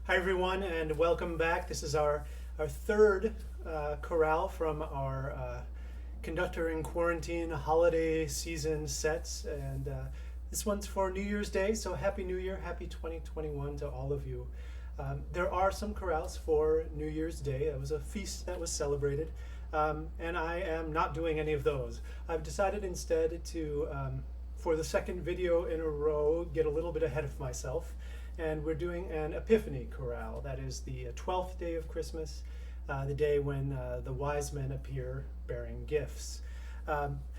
Hi everyone, and welcome back. This is our third chorale from our Conductor in Quarantine holiday season sets, and this one's for New Year's Day, so Happy New Year, Happy 2021 to all of you. There are some chorales for New Year's Day. It was a feast that was celebrated, and I am not doing any of those. I've decided instead to, for the second video in a row, get a little bit ahead of myself. And we're doing an Epiphany chorale. That is the 12th day of Christmas, the day when the wise men appear bearing gifts.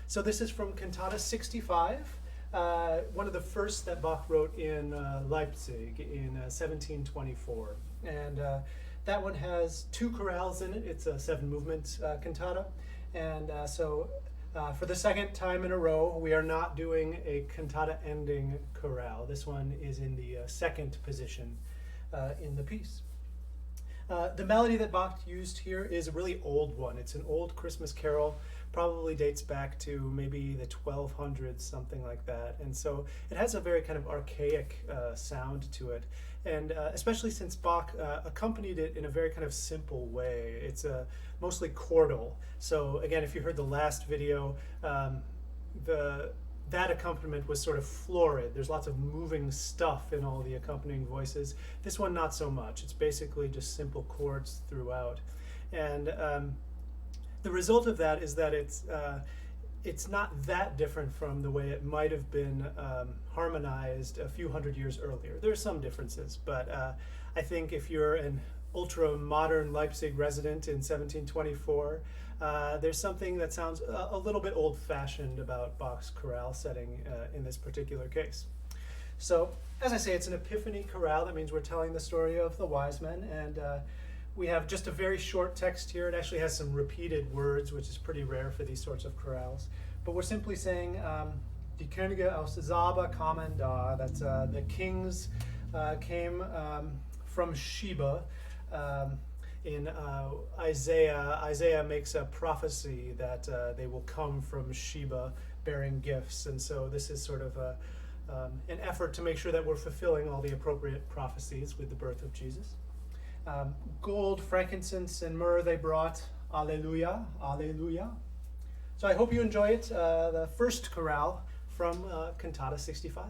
So this is from Cantata 65, one of the first that Bach wrote in Leipzig in 1724. And that one has two chorales in it. It's a 7-movement cantata. And for the second time in a row, we are not doing a cantata ending chorale. This one is in the second position in the piece. The melody that Bach used here is a really old one. It's an old Christmas carol, probably dates back to maybe the 1200s, something like that. And so it has a very kind of archaic sound to it. And especially since Bach accompanied it in a very kind of simple way. It's mostly chordal. So again, if you heard the last video, that accompaniment was sort of florid. There's lots of moving stuff in all the accompanying voices. This one, not so much. It's basically just simple chords throughout. And the result of that is that it's not that different from the way it might have been harmonized a few hundred years earlier. There are some differences, but I think if you're an ultra-modern Leipzig resident in 1724, there's something that sounds a little bit old-fashioned about Bach's chorale setting in this particular case. So, as I say, it's an Epiphany chorale. That means we're telling the story of the wise men, and we have just a very short text here. It actually has some repeated words, which is pretty rare for these sorts of chorales. But we're simply saying, Die Könige aus Saba kommen da. That's the kings came from Sheba. In Isaiah makes a prophecy that they will come from Sheba bearing gifts. And so this is sort of an effort to make sure that we're fulfilling all the appropriate prophecies with the birth of Jesus. Gold, frankincense, and myrrh they brought. Alleluia, alleluia. So I hope you enjoy it, the first chorale from Cantata 65.